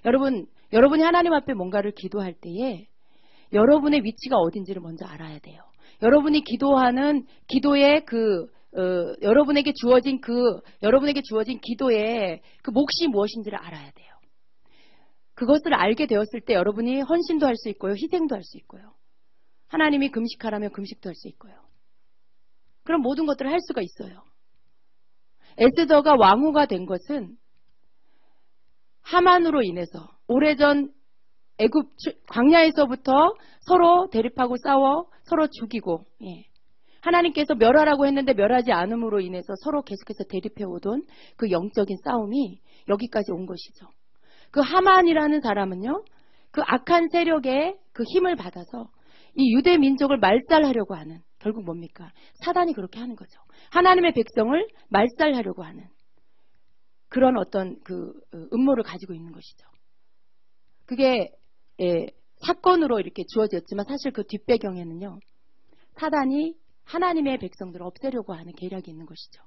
여러분이 하나님 앞에 뭔가를 기도할 때에 여러분의 위치가 어딘지를 먼저 알아야 돼요. 여러분이 기도하는 기도의 여러분에게 주어진 기도의 그 몫이 무엇인지를 알아야 돼요. 그것을 알게 되었을 때 여러분이 헌신도 할 수 있고요. 희생도 할 수 있고요. 하나님이 금식하라면 금식도 할 수 있고요. 그런 모든 것들을 할 수가 있어요. 에스더가 왕후가 된 것은 하만으로 인해서 오래전 애굽 광야에서부터 서로 대립하고 싸워 서로 죽이고 하나님께서 멸하라고 했는데 멸하지 않음으로 인해서 서로 계속해서 대립해오던 그 영적인 싸움이 여기까지 온 것이죠. 그 하만이라는 사람은요, 그 악한 세력의 그 힘을 받아서 이 유대 민족을 말살하려고 하는, 결국 뭡니까? 사단이 그렇게 하는 거죠. 하나님의 백성을 말살하려고 하는 그런 어떤 그 음모를 가지고 있는 것이죠. 그게 사건으로 이렇게 주어졌지만 사실 그 뒷배경에는요, 사단이 하나님의 백성들을 없애려고 하는 계략이 있는 것이죠.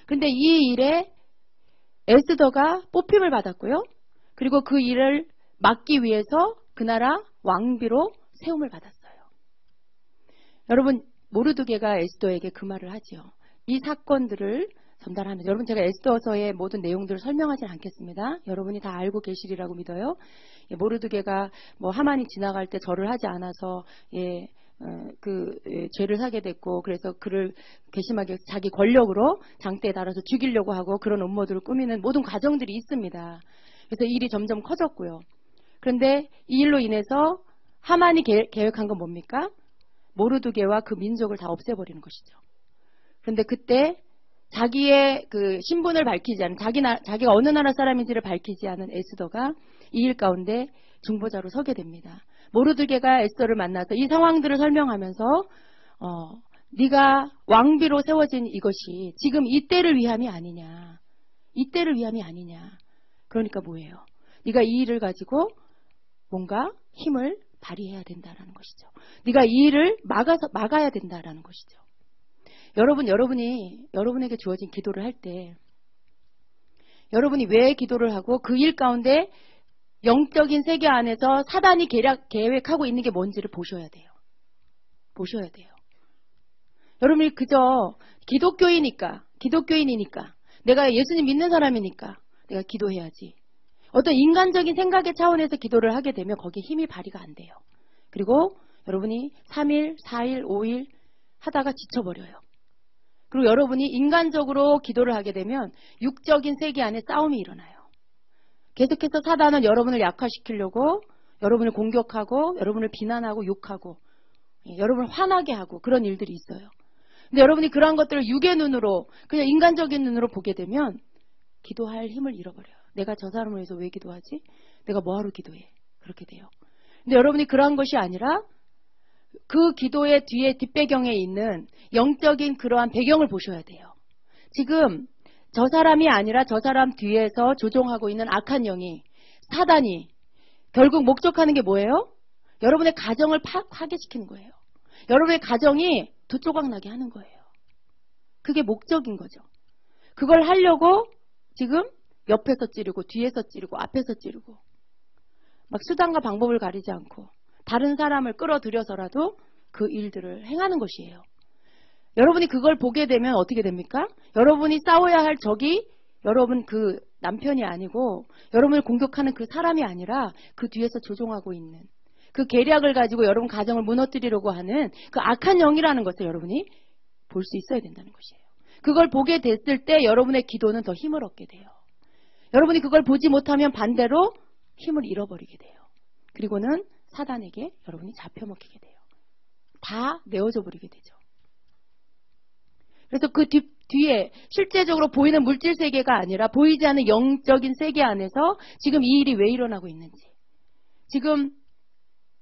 그런데 이 일에 에스더가 뽑힘을 받았고요. 그리고 그 일을 막기 위해서 그 나라 왕비로 세움을 받았어요. 여러분, 모르드게가 에스더에게 그 말을 하지요. 이 사건들을 전달하면서, 여러분 제가 에스더서의 모든 내용들을 설명하진 않겠습니다. 여러분이 다 알고 계시리라고 믿어요. 모르드게가 하만이 지나갈 때 절을 하지 않아서 죄를 사게 됐고, 그래서 그를 괘씸하게 자기 권력으로 장대에 달아서 죽이려고 하고 그런 음모들을 꾸미는 모든 과정들이 있습니다. 그래서 일이 점점 커졌고요. 그런데 이 일로 인해서 하만이 계획한 건 뭡니까? 모르드게와 그 민족을 다 없애버리는 것이죠. 그런데 그때 자기의 그 신분을 밝히지 않은, 자기가 어느 나라 사람인지를 밝히지 않은 에스더가 이 일 가운데 중보자로 서게 됩니다. 모르드게가 에스더를 만나서 이 상황들을 설명하면서 네가 왕비로 세워진 이것이 지금 이때를 위함이 아니냐. 이때를 위함이 아니냐. 그러니까 뭐예요? 네가 이 일을 가지고 뭔가 힘을 발휘해야 된다라는 것이죠. 네가 이 일을 막아야 된다라는 것이죠. 여러분에게 주어진 기도를 할 때 여러분이 왜 기도를 하고 그 일 가운데 영적인 세계 안에서 사단이 계획하고 있는 게 뭔지를 보셔야 돼요. 보셔야 돼요. 여러분이 그저 기독교인이니까 내가 예수님 믿는 사람이니까 내가 기도해야지. 어떤 인간적인 생각의 차원에서 기도를 하게 되면 거기에 힘이 발휘가 안 돼요. 그리고 여러분이 3일, 4일, 5일 하다가 지쳐버려요. 그리고 여러분이 인간적으로 기도를 하게 되면 육적인 세계 안에 싸움이 일어나요. 계속해서 사단은 여러분을 약화시키려고 여러분을 공격하고 여러분을 비난하고 욕하고 여러분을 화나게 하고 그런 일들이 있어요. 근데 여러분이 그러한 것들을 육의 눈으로 그냥 인간적인 눈으로 보게 되면 기도할 힘을 잃어버려요. 내가 저 사람을 위해서 왜 기도하지? 내가 뭐하러 기도해? 그렇게 돼요. 근데 여러분이 그러한 것이 아니라 그 기도의 뒤에 뒷배경에 있는 영적인 그러한 배경을 보셔야 돼요. 지금 저 사람이 아니라 저 사람 뒤에서 조종하고 있는 악한 영이, 사단이 결국 목적하는 게 뭐예요? 여러분의 가정을 파괴시키는 거예요. 여러분의 가정이 두 조각 나게 하는 거예요. 그게 목적인 거죠. 그걸 하려고 지금 옆에서 찌르고 뒤에서 찌르고 앞에서 찌르고 막 수단과 방법을 가리지 않고 다른 사람을 끌어들여서라도 그 일들을 행하는 것이에요. 여러분이 그걸 보게 되면 어떻게 됩니까? 여러분이 싸워야 할 적이 여러분 그 남편이 아니고 여러분을 공격하는 그 사람이 아니라 그 뒤에서 조종하고 있는 그 계략을 가지고 여러분 가정을 무너뜨리려고 하는 그 악한 영이라는 것을 여러분이 볼 수 있어야 된다는 것이에요. 그걸 보게 됐을 때 여러분의 기도는 더 힘을 얻게 돼요. 여러분이 그걸 보지 못하면 반대로 힘을 잃어버리게 돼요. 그리고는 사단에게 여러분이 잡혀먹히게 돼요. 다 내어져 버리게 되죠. 그래서 그 뒤에 실제적으로 보이는 물질 세계가 아니라 보이지 않는 영적인 세계 안에서 지금 이 일이 왜 일어나고 있는지, 지금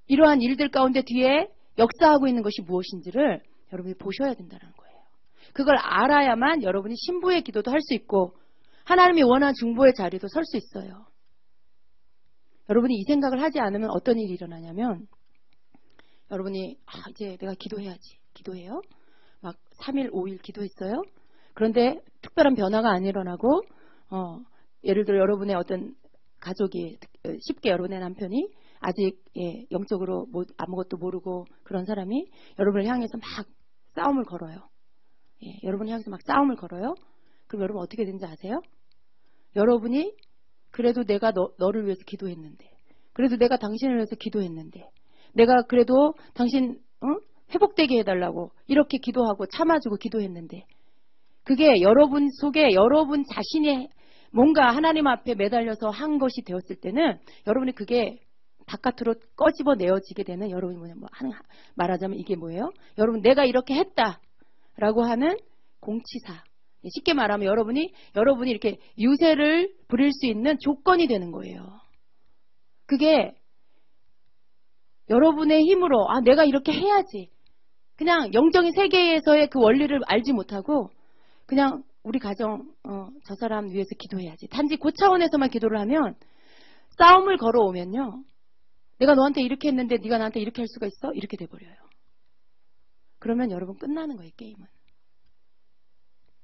이러한 일들 가운데 뒤에 역사하고 있는 것이 무엇인지를 여러분이 보셔야 된다는 거예요. 그걸 알아야만 여러분이 신부의 기도도 할 수 있고 하나님이 원하는 중보의 자리도 설 수 있어요. 여러분이 이 생각을 하지 않으면 어떤 일이 일어나냐면 여러분이 이제 내가 기도해야지. 기도해요. 막 3일, 5일 기도했어요. 그런데 특별한 변화가 안 일어나고 예를 들어 여러분의 어떤 가족이 쉽게 여러분의 남편이 아직 영적으로 아무것도 모르고 그런 사람이 여러분을 향해서 막 싸움을 걸어요. 여러분을 향해서 막 싸움을 걸어요. 그럼 여러분 어떻게 되는지 아세요? 여러분이 그래도 내가 너를 위해서 기도했는데, 그래도 내가 당신을 위해서 기도했는데, 내가 그래도 당신 회복되게 해달라고 이렇게 기도하고 참아주고 기도했는데, 그게 여러분 속에 여러분 자신이 뭔가 하나님 앞에 매달려서 한 것이 되었을 때는 여러분이 그게 바깥으로 꺼집어 내어지게 되는, 여러분이 말하자면 이게 뭐예요? 여러분 내가 이렇게 했다라고 하는 공치사. 쉽게 말하면 여러분이 이렇게 유세를 부릴 수 있는 조건이 되는 거예요. 그게 여러분의 힘으로 내가 이렇게 해야지. 그냥 영적인 세계에서의 그 원리를 알지 못하고 그냥 우리 가정 저 사람 위해서 기도해야지. 단지 그 차원에서만 기도를 하면 싸움을 걸어오면요. 내가 너한테 이렇게 했는데 네가 나한테 이렇게 할 수가 있어? 이렇게 돼버려요. 그러면 여러분 끝나는 거예요. 게임은.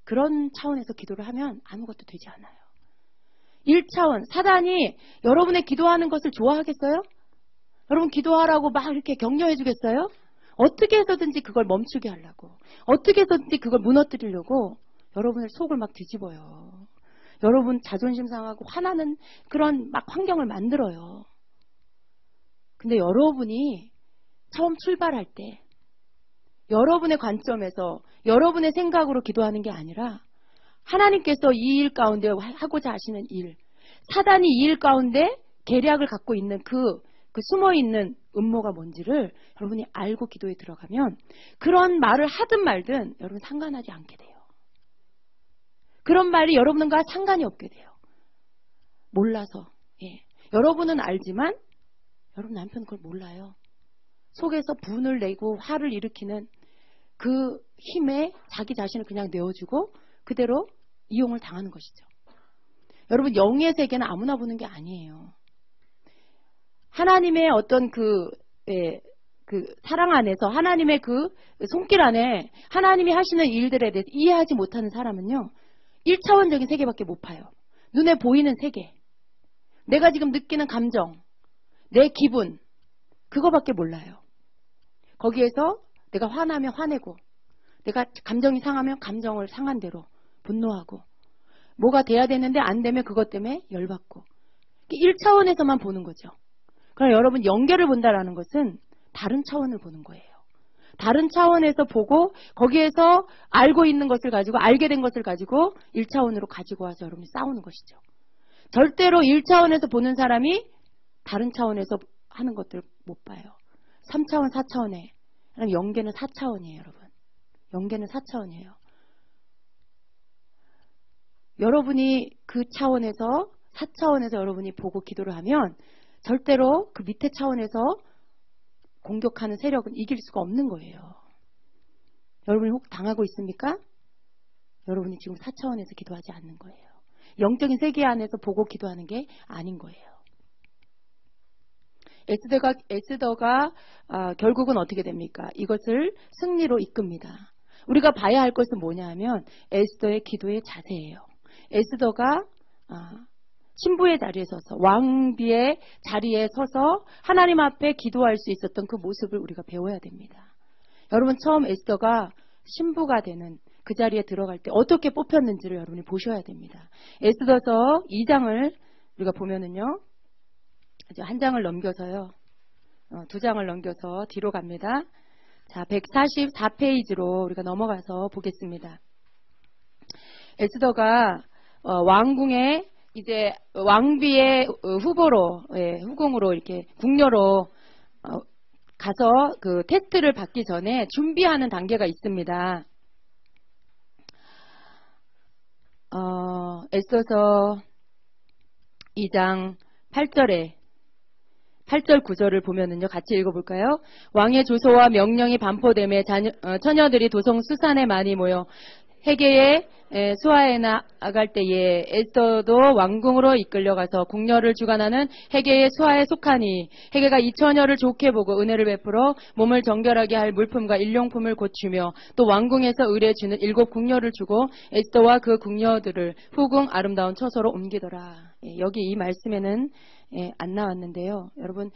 그런 차원에서 기도를 하면 아무것도 되지 않아요. 1차원, 사단이 여러분의 기도하는 것을 좋아하겠어요? 여러분 기도하라고 막 이렇게 격려해 주겠어요? 어떻게 해서든지 그걸 멈추게 하려고, 어떻게 해서든지 그걸 무너뜨리려고 여러분의 속을 막 뒤집어요. 여러분 자존심 상하고 화나는 그런 막 환경을 만들어요. 근데 여러분이 처음 출발할 때 여러분의 관점에서 여러분의 생각으로 기도하는 게 아니라 하나님께서 이 일 가운데 하고자 하시는 일, 사단이 이 일 가운데 계략을 갖고 있는 그 숨어있는 음모가 뭔지를 여러분이 알고 기도에 들어가면 그런 말을 하든 말든 여러분 상관하지 않게 돼요. 그런 말이 여러분과 상관이 없게 돼요. 몰라서. 여러분은 알지만 여러분 남편은 그걸 몰라요. 속에서 분을 내고 화를 일으키는 그 힘에 자기 자신을 그냥 내어주고 그대로 이용을 당하는 것이죠. 여러분 영의 세계는 아무나 보는 게 아니에요. 하나님의 어떤 그 사랑 안에서, 하나님의 그 손길 안에 하나님이 하시는 일들에 대해서 이해하지 못하는 사람은요 1차원적인 세계밖에 못 봐요. 눈에 보이는 세계, 내가 지금 느끼는 감정, 내 기분, 그거밖에 몰라요. 거기에서 내가 화나면 화내고, 내가 감정이 상하면 감정을 상한 대로 분노하고, 뭐가 돼야 되는데 안 되면 그것 때문에 열받고, 1차원에서만 보는 거죠. 그럼 여러분 연결을 본다라는 것은 다른 차원을 보는 거예요. 다른 차원에서 보고 거기에서 알고 있는 것을 가지고, 알게 된 것을 가지고 1차원으로 가지고 와서 여러분이 싸우는 것이죠. 절대로 1차원에서 보는 사람이 다른 차원에서 하는 것들을 못 봐요. 3차원, 4차원에. 영계는 4차원이에요, 여러분. 영계는 4차원이에요. 여러분이 그 차원에서, 4차원에서 여러분이 보고 기도를 하면 절대로 그 밑에 차원에서 공격하는 세력은 이길 수가 없는 거예요. 여러분이 혹 당하고 있습니까? 여러분이 지금 4차원에서 기도하지 않는 거예요. 영적인 세계 안에서 보고 기도하는 게 아닌 거예요. 에스더가 결국은 어떻게 됩니까? 이것을 승리로 이끕니다. 우리가 봐야 할 것은 뭐냐 하면 에스더의 기도의 자세예요. 에스더가 신부의 자리에 서서, 왕비의 자리에 서서 하나님 앞에 기도할 수 있었던 그 모습을 우리가 배워야 됩니다. 여러분 처음 에스더가 신부가 되는 그 자리에 들어갈 때 어떻게 뽑혔는지를 여러분이 보셔야 됩니다. 에스더서 2장을 우리가 보면은요, 한 장을 넘겨서요, 2장을 넘겨서 뒤로 갑니다. 자, 144페이지로 우리가 넘어가서 보겠습니다. 에스더가 왕궁에 이제 왕비의 후보로, 후궁으로 이렇게 궁녀로 가서 그 테스트를 받기 전에 준비하는 단계가 있습니다. 에스더서 2장 8절 9절을 보면은요, 같이 읽어볼까요? 왕의 조서와 명령이 반포됨에 처녀들이 도성 수산에 많이 모여 헤게의 수하에 나갈 때에 에스더도 왕궁으로 이끌려가서 궁녀를 주관하는 헤게의 수하에 속하니, 헤게가 이 처녀를 좋게 보고 은혜를 베풀어 몸을 정결하게 할 물품과 일용품을 곧 주며 또 왕궁에서 의뢰 주는 7 궁녀를 주고 에스더와 그 궁녀들을 후궁 아름다운 처소로 옮기더라. 여기 이 말씀에는 안 나왔는데요. 여러분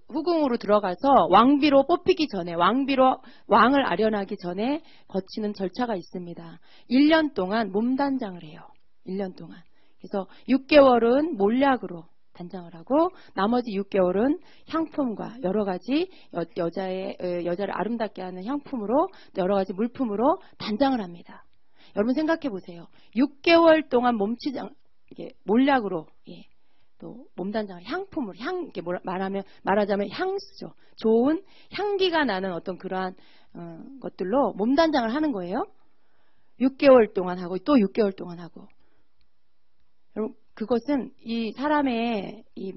후궁으로 들어가서 왕비로 뽑히기 전에 왕을 아련하기 전에 거치는 절차가 있습니다. 1년 동안 몸단장을 해요. 1년 동안. 그래서 6개월은 몰약으로 단장을 하고 나머지 6개월은 향품과 여러 가지 여자를 아름답게 하는 향품으로 여러 가지 물품으로 단장을 합니다. 여러분 생각해 보세요. 6개월 동안 몰약으로 또 몸단장을 향품으로 이렇게 말하자면 향수죠. 좋은 향기가 나는 어떤 그러한 것들로 몸단장을 하는 거예요. 6개월 동안 하고 또 6개월 동안 하고. 여러분 그것은 이 사람의 이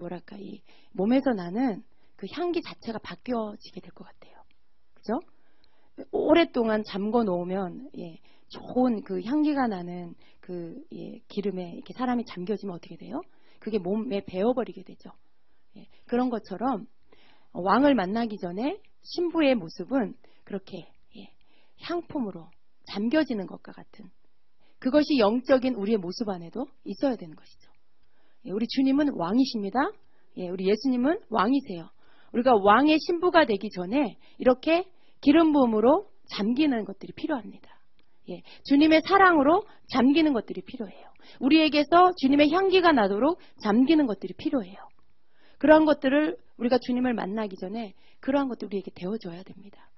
몸에서 나는 그 향기 자체가 바뀌어지게 될 것 같아요. 그죠? 오랫동안 잠궈 놓으면 좋은 그 향기가 나는 기름에 이렇게 사람이 잠겨지면 어떻게 돼요? 그게 몸에 배어버리게 되죠. 그런 것처럼 왕을 만나기 전에 신부의 모습은 그렇게 향품으로 잠겨지는 것과 같은 그것이 영적인 우리의 모습 안에도 있어야 되는 것이죠. 우리 주님은 왕이십니다. 우리 예수님은 왕이세요. 우리가 왕의 신부가 되기 전에 이렇게 기름 부음으로 잠기는 것들이 필요합니다. 주님의 사랑으로 잠기는 것들이 필요해요. 우리에게서 주님의 향기가 나도록 잠기는 것들이 필요해요. 그러한 것들을 우리가 주님을 만나기 전에 그러한 것들이 우리에게 되어줘야 됩니다.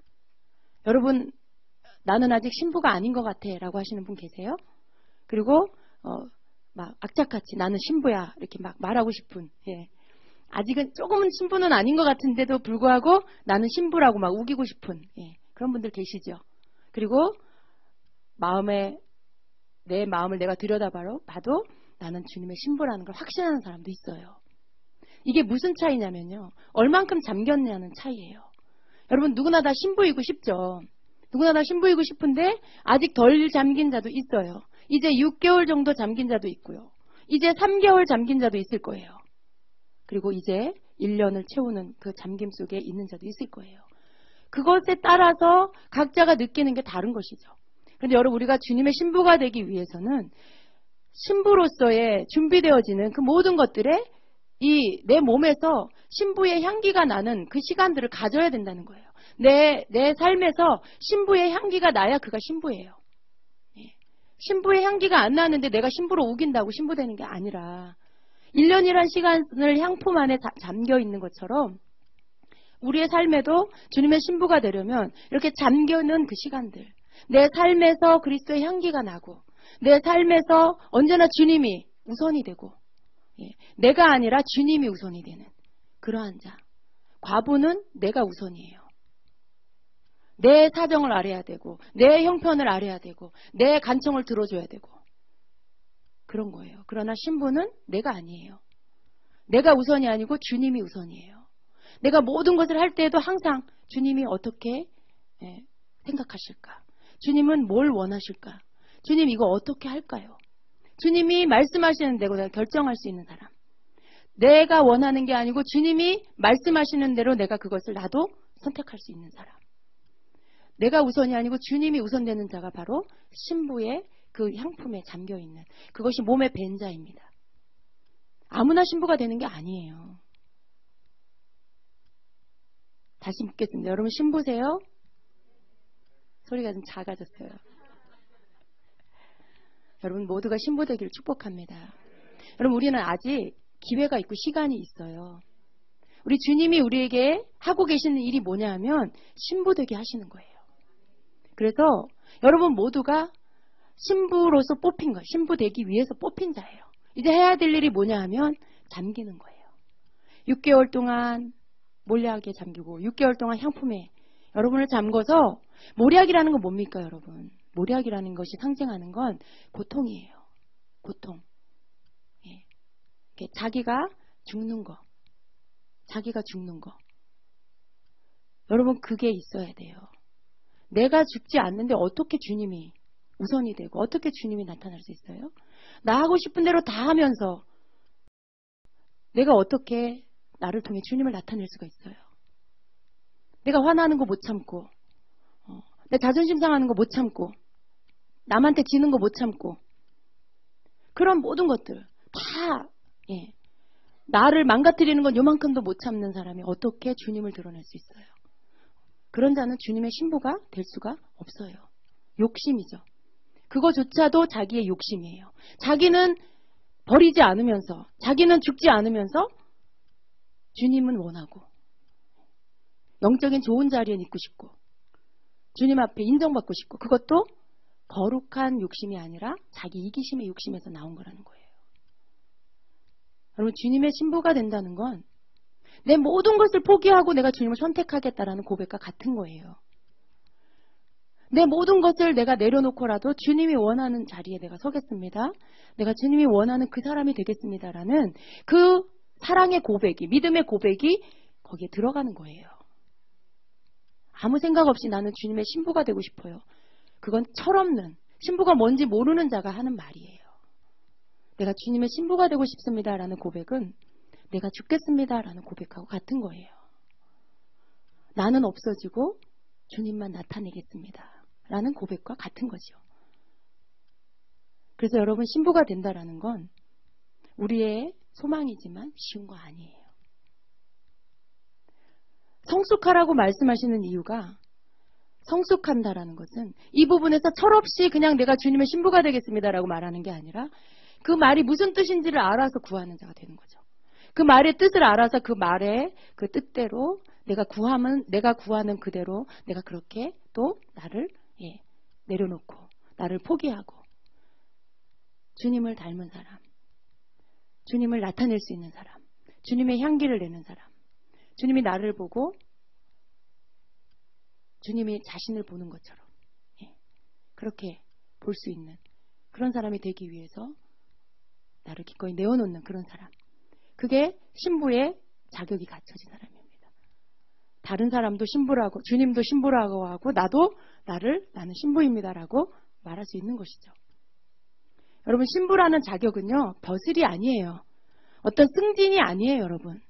여러분 나는 아직 신부가 아닌 것 같아 라고 하시는 분 계세요? 그리고 막 악착같이 나는 신부야 이렇게 막 말하고 싶은 아직은 조금은 신부는 아닌 것 같은데도 불구하고 나는 신부라고 막 우기고 싶은 그런 분들 계시죠. 그리고 내 마음을 내가 들여다봐도 나는 주님의 신부라는 걸 확신하는 사람도 있어요. 이게 무슨 차이냐면요. 얼만큼 잠겼냐는 차이예요. 여러분 누구나 다 신부이고 싶죠. 누구나 다 신부이고 싶은데 아직 덜 잠긴 자도 있어요. 이제 6개월 정도 잠긴 자도 있고요. 이제 3개월 잠긴 자도 있을 거예요. 그리고 이제 1년을 채우는 그 잠김 속에 있는 자도 있을 거예요. 그것에 따라서 각자가 느끼는 게 다른 것이죠. 그런데 여러분 우리가 주님의 신부가 되기 위해서는 신부로서의 준비되어지는 그 모든 것들에 내 몸에서 신부의 향기가 나는 그 시간들을 가져야 된다는 거예요. 내 삶에서 신부의 향기가 나야 그가 신부예요. 신부의 향기가 안 나는데 내가 신부로 우긴다고 신부되는 게 아니라 1년이란 시간을 향품 안에 잠겨 있는 것처럼 우리의 삶에도 주님의 신부가 되려면 이렇게 잠겨있는 그 시간들 내 삶에서 그리스도의 향기가 나고 내 삶에서 언제나 주님이 우선이 되고 내가 아니라 주님이 우선이 되는 그러한 자. 과부는 내가 우선이에요. 내 사정을 알아야 되고 내 형편을 알아야 되고 내 간청을 들어줘야 되고 그런 거예요. 그러나 신부는 내가 아니에요. 내가 우선이 아니고 주님이 우선이에요. 내가 모든 것을 할 때에도 항상 주님이 어떻게 생각하실까? 주님은 뭘 원하실까? 주님 이거 어떻게 할까요? 주님이 말씀하시는 대로 내가 결정할 수 있는 사람. 내가 원하는 게 아니고 주님이 말씀하시는 대로 내가 그것을 나도 선택할 수 있는 사람. 내가 우선이 아니고 주님이 우선되는 자가 바로 신부의 그 향품에 잠겨있는 그것이 몸에 밴 자입니다. 아무나 신부가 되는 게 아니에요. 다시 묻겠습니다. 여러분 신부세요? 소리가 좀 작아졌어요. 여러분 모두가 신부 되기를 축복합니다. 여러분 우리는 아직 기회가 있고 시간이 있어요. 우리 주님이 우리에게 하고 계시는 일이 뭐냐 하면 신부 되게 하시는 거예요. 그래서 여러분 모두가 신부로서 뽑힌 거예요. 신부 되기 위해서 뽑힌 자예요. 이제 해야 될 일이 뭐냐 하면 잠기는 거예요. 6개월 동안 몰약에 잠기고 6개월 동안 향품에 여러분을 잠궈서 몰약이라는 건 뭡니까 여러분? 몰약이라는 것이 상징하는 건 고통이에요. 고통. 자기가 죽는 거. 자기가 죽는 거. 여러분 그게 있어야 돼요. 내가 죽지 않는데 어떻게 주님이 우선이 되고 어떻게 주님이 나타날 수 있어요? 나 하고 싶은 대로 다 하면서 내가 어떻게 나를 통해 주님을 나타낼 수가 있어요? 내가 화나는 거 못 참고 내 자존심 상하는 거 못 참고 남한테 지는 거 못 참고 그런 모든 것들 다 예. 나를 망가뜨리는 건 요만큼도 못 참는 사람이 어떻게 주님을 드러낼 수 있어요? 그런 자는 주님의 신부가 될 수가 없어요. 욕심이죠. 그거조차도 자기의 욕심이에요. 자기는 버리지 않으면서, 자기는 죽지 않으면서 주님은 원하고, 영적인 좋은 자리에 있고 싶고, 주님 앞에 인정받고 싶고, 그것도 거룩한 욕심이 아니라 자기 이기심의 욕심에서 나온 거라는 거예요. 여러분, 주님의 신부가 된다는 건 내 모든 것을 포기하고 내가 주님을 선택하겠다라는 고백과 같은 거예요. 내 모든 것을 내가 내려놓고라도 주님이 원하는 자리에 내가 서겠습니다. 내가 주님이 원하는 그 사람이 되겠습니다라는 그 사랑의 고백이, 믿음의 고백이 거기에 들어가는 거예요. 아무 생각 없이 나는 주님의 신부가 되고 싶어요. 그건 철없는, 신부가 뭔지 모르는 자가 하는 말이에요. 내가 주님의 신부가 되고 싶습니다라는 고백은 내가 죽겠습니다라는 고백하고 같은 거예요. 나는 없어지고 주님만 나타내겠습니다 라는 고백과 같은 거죠. 그래서 여러분, 신부가 된다라는 건 우리의 소망이지만 쉬운 거 아니에요. 성숙하라고 말씀하시는 이유가, 성숙한다라는 것은 이 부분에서 철없이 그냥 내가 주님의 신부가 되겠습니다라고 말하는 게 아니라 그 말이 무슨 뜻인지를 알아서 구하는 자가 되는 거죠. 그 말의 뜻을 알아서 그 말의 그 뜻대로 내가 구하는 그대로 내가 그렇게 또 나를 내려놓고 나를 포기하고 주님을 닮은 사람, 주님을 나타낼 수 있는 사람, 주님의 향기를 내는 사람, 주님이 나를 보고 주님이 자신을 보는 것처럼 그렇게 볼 수 있는 그런 사람이 되기 위해서 나를 기꺼이 내어놓는 그런 사람, 그게 신부의 자격이 갖춰진 사람입니다. 다른 사람도 신부라고, 주님도 신부라고 하고 나도 나는 신부입니다라고 말할 수 있는 것이죠. 여러분, 신부라는 자격은요, 벼슬이 아니에요. 어떤 승진이 아니에요, 여러분.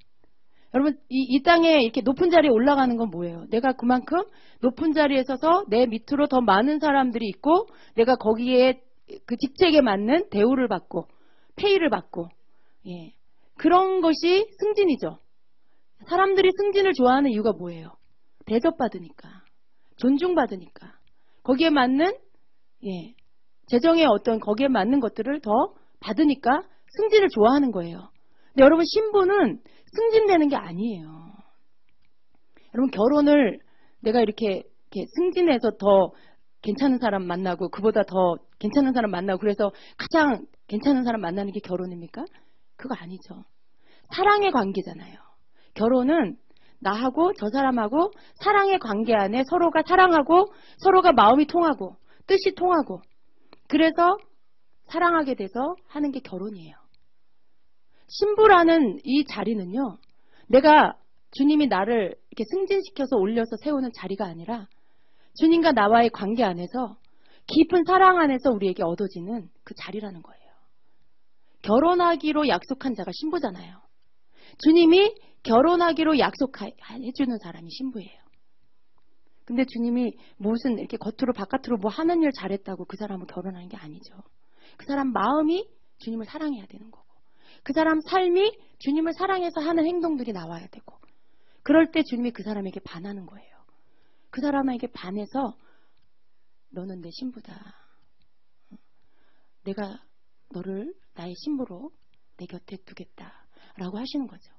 여러분, 이 땅에 이렇게 높은 자리에 올라가는 건 뭐예요? 내가 그만큼 높은 자리에 서서 내 밑으로 더 많은 사람들이 있고 내가 거기에 그 직책에 맞는 대우를 받고 페이를 받고, 그런 것이 승진이죠. 사람들이 승진을 좋아하는 이유가 뭐예요? 대접받으니까, 존중받으니까, 거기에 맞는 재정의 어떤 거기에 맞는 것들을 더 받으니까 승진을 좋아하는 거예요. 근데 여러분, 신부는 승진되는 게 아니에요. 여러분, 결혼을 내가 이렇게 승진해서 더 괜찮은 사람 만나고 그보다 더 괜찮은 사람 만나고 그래서 가장 괜찮은 사람 만나는 게 결혼입니까? 그거 아니죠. 사랑의 관계잖아요. 결혼은 나하고 저 사람하고 사랑의 관계 안에 서로가 사랑하고 서로가 마음이 통하고 뜻이 통하고 그래서 사랑하게 돼서 하는 게 결혼이에요. 신부라는 이 자리는요, 내가 주님이 나를 이렇게 승진시켜서 올려서 세우는 자리가 아니라 주님과 나와의 관계 안에서 깊은 사랑 안에서 우리에게 얻어지는 그 자리라는 거예요. 결혼하기로 약속한 자가 신부잖아요. 주님이 결혼하기로 약속해주는 사람이 신부예요. 근데 주님이 무슨 이렇게 겉으로 바깥으로 뭐 하는 일 잘했다고 그 사람을 결혼하는 게 아니죠. 그 사람 마음이 주님을 사랑해야 되는 거고 그 사람 삶이 주님을 사랑해서 하는 행동들이 나와야 되고 그럴 때 주님이 그 사람에게 반하는 거예요. 그 사람에게 반해서 너는 내 신부다. 내가 너를 나의 신부로 내 곁에 두겠다라고 하시는 거죠.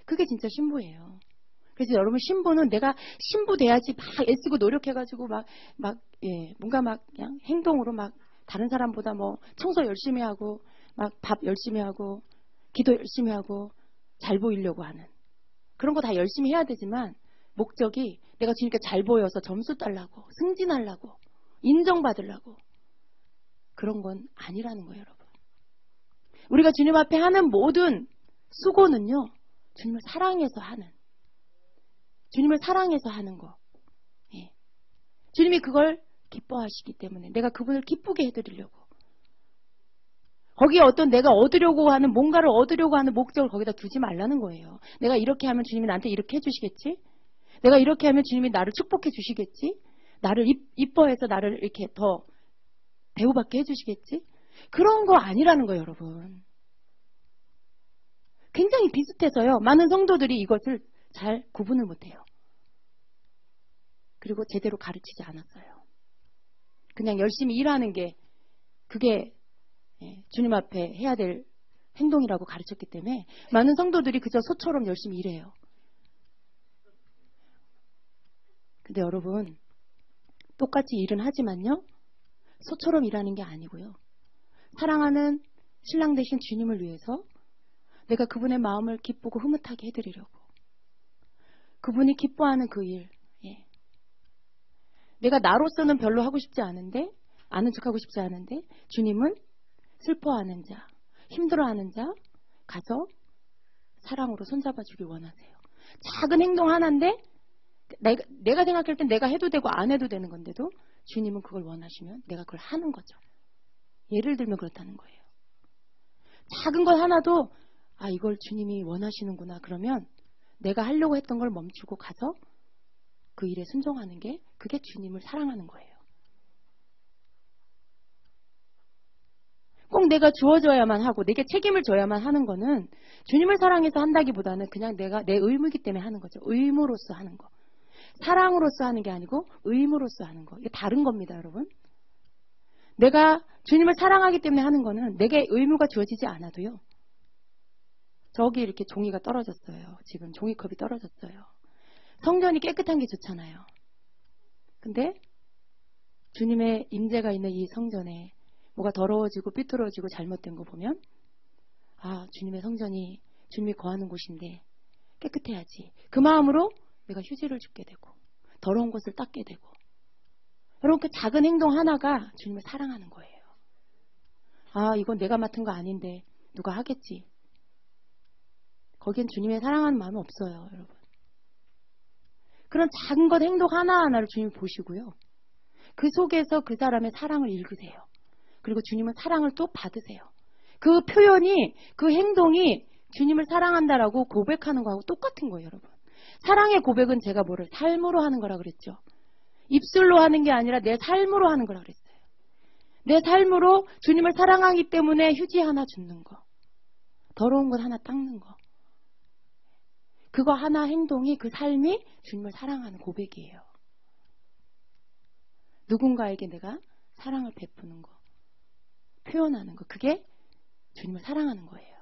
그게 진짜 신부예요. 그래서 여러분, 신부는 내가 신부 돼야지 막 애쓰고 노력해가지고 뭔가 막 그냥 행동으로 막 다른 사람보다 뭐 청소 열심히 하고 막 밥 열심히 하고 기도 열심히 하고 잘 보이려고 하는 그런 거 다 열심히 해야 되지만 목적이 내가 주님께 잘 보여서 점수 따려고 승진하려고 인정받으려고 그런 건 아니라는 거예요, 여러분. 우리가 주님 앞에 하는 모든 수고는요, 주님을 사랑해서 하는 거. 주님이 그걸 기뻐하시기 때문에 내가 그분을 기쁘게 해드리려고. 거기에 어떤 내가 얻으려고 하는 뭔가를 얻으려고 하는 목적을 거기다 두지 말라는 거예요. 내가 이렇게 하면 주님이 나한테 이렇게 해주시겠지? 내가 이렇게 하면 주님이 나를 축복해 주시겠지? 나를 이뻐해서 나를 이렇게 더 대우받게 해주시겠지? 그런 거 아니라는 거예요, 여러분. 너무 비슷해서요. 많은 성도들이 이것을 잘 구분을 못해요. 그리고 제대로 가르치지 않았어요. 그냥 열심히 일하는 게 그게 주님 앞에 해야 될 행동이라고 가르쳤기 때문에 많은 성도들이 그저 소처럼 열심히 일해요. 근데 여러분, 똑같이 일은 하지만요, 소처럼 일하는 게 아니고요. 사랑하는 신랑 되신 주님을 위해서 내가 그분의 마음을 기쁘고 흐뭇하게 해드리려고. 그분이 기뻐하는 그 일. 내가 나로서는 별로 하고 싶지 않은데, 아는 척하고 싶지 않은데, 주님은 슬퍼하는 자, 힘들어하는 자 가서 사랑으로 손잡아 주길 원하세요. 작은 행동 하나인데 내가 생각할 땐 내가 해도 되고 안 해도 되는 건데도 주님은 그걸 원하시면 내가 그걸 하는 거죠. 예를 들면 그렇다는 거예요. 작은 것 하나도 이걸 주님이 원하시는구나. 그러면 내가 하려고 했던 걸 멈추고 가서 그 일에 순종하는 게 그게 주님을 사랑하는 거예요. 꼭 내가 주어져야만 하고 내게 책임을 져야만 하는 거는 주님을 사랑해서 한다기보다는 그냥 내가 내 의무이기 때문에 하는 거죠. 의무로서 하는 거. 사랑으로서 하는 게 아니고 의무로서 하는 거. 이게 다른 겁니다, 여러분. 내가 주님을 사랑하기 때문에 하는 거는 내게 의무가 주어지지 않아도요. 저기 이렇게 종이가 떨어졌어요. 지금 종이컵이 떨어졌어요. 성전이 깨끗한 게 좋잖아요. 근데 주님의 임재가 있는 이 성전에 뭐가 더러워지고 삐뚤어지고 잘못된 거 보면 주님의 성전이 주님이 거하는 곳인데 깨끗해야지. 그 마음으로 내가 휴지를 줍게 되고 더러운 것을 닦게 되고 여러분 그 작은 행동 하나가 주님을 사랑하는 거예요. 이건 내가 맡은 거 아닌데 누가 하겠지. 거기엔 주님의 사랑하는 마음이 없어요, 여러분. 그런 작은 것 행동 하나하나를 주님이 보시고요. 그 속에서 그 사람의 사랑을 읽으세요. 그리고 주님은 사랑을 또 받으세요. 그 표현이, 그 행동이 주님을 사랑한다라고 고백하는 거하고 똑같은 거예요, 여러분. 사랑의 고백은 제가 뭐를 삶으로 하는 거라 그랬죠. 입술로 하는 게 아니라 내 삶으로 하는 거라 그랬어요. 내 삶으로 주님을 사랑하기 때문에 휴지 하나 줍는 거. 더러운 것 하나 닦는 거. 그거 하나 행동이 그 삶이 주님을 사랑하는 고백이에요. 누군가에게 내가 사랑을 베푸는 거. 표현하는 거. 그게 주님을 사랑하는 거예요.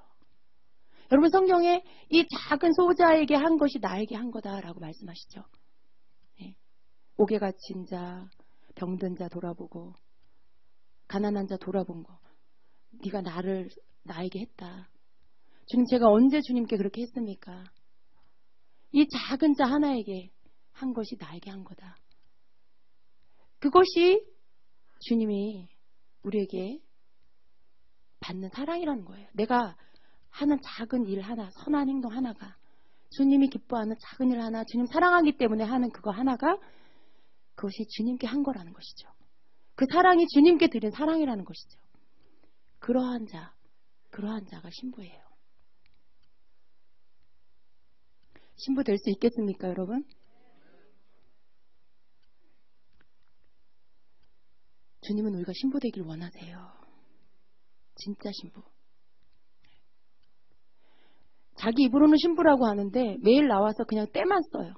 여러분 성경에 이 작은 소자에게 한 것이 나에게 한 거다라고 말씀하시죠. 옥에 갇힌 자, 병든 자 돌아보고 가난한 자 돌아본 거. 네가 나에게 했다. 주님 제가 언제 주님께 그렇게 했습니까? 이 작은 자 하나에게 한 것이 나에게 한 거다. 그것이 주님이 우리에게 받는 사랑이라는 거예요. 내가 하는 작은 일 하나, 선한 행동 하나가 주님이 기뻐하는 작은 일 하나, 주님 사랑하기 때문에 하는 그거 하나가 그것이 주님께 한 거라는 것이죠. 그 사랑이 주님께 드린 사랑이라는 것이죠. 그러한 자가 신부예요. 신부 될 수 있겠습니까, 여러분? 주님은 우리가 신부 되길 원하세요. 진짜 신부. 자기 입으로는 신부라고 하는데 매일 나와서 그냥 때만 써요.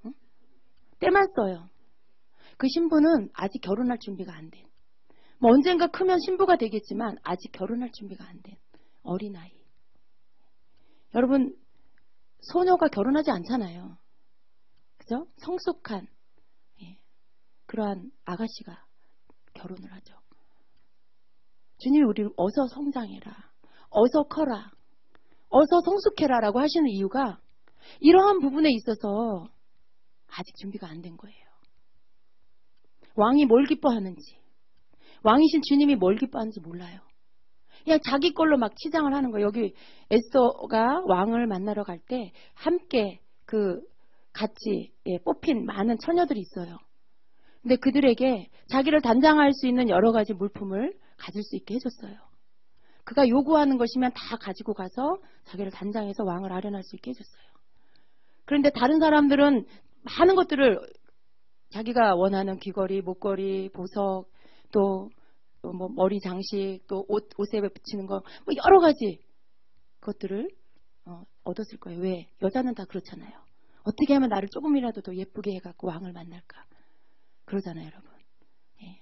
응? 때만 써요. 그 신부는 아직 결혼할 준비가 안 된. 뭐 언젠가 크면 신부가 되겠지만 아직 결혼할 준비가 안 된 어린아이. 여러분 소녀가 결혼하지 않잖아요. 그죠? 성숙한 그러한 아가씨가 결혼을 하죠. 주님이 우리를 어서 성장해라. 어서 커라. 어서 성숙해라 라고 하시는 이유가 이러한 부분에 있어서 아직 준비가 안 된 거예요. 왕이 뭘 기뻐하는지 왕이신 주님이 뭘 기뻐하는지 몰라요. 그냥 자기 걸로 막 치장을 하는 거예요. 여기 에스더가 왕을 만나러 갈 때 함께 같이 뽑힌 많은 처녀들이 있어요. 근데 그들에게 자기를 단장할 수 있는 여러 가지 물품을 가질 수 있게 해줬어요. 그가 요구하는 것이면 다 가지고 가서 자기를 단장해서 왕을 아련할 수 있게 해줬어요. 그런데 다른 사람들은 많은 것들을 자기가 원하는 귀걸이, 목걸이, 보석, 또 뭐 머리 장식, 또 옷에 붙이는 거, 뭐 여러 가지 것들을 얻었을 거예요. 왜? 여자는 다 그렇잖아요. 어떻게 하면 나를 조금이라도 더 예쁘게 해갖고 왕을 만날까? 그러잖아요, 여러분. 예.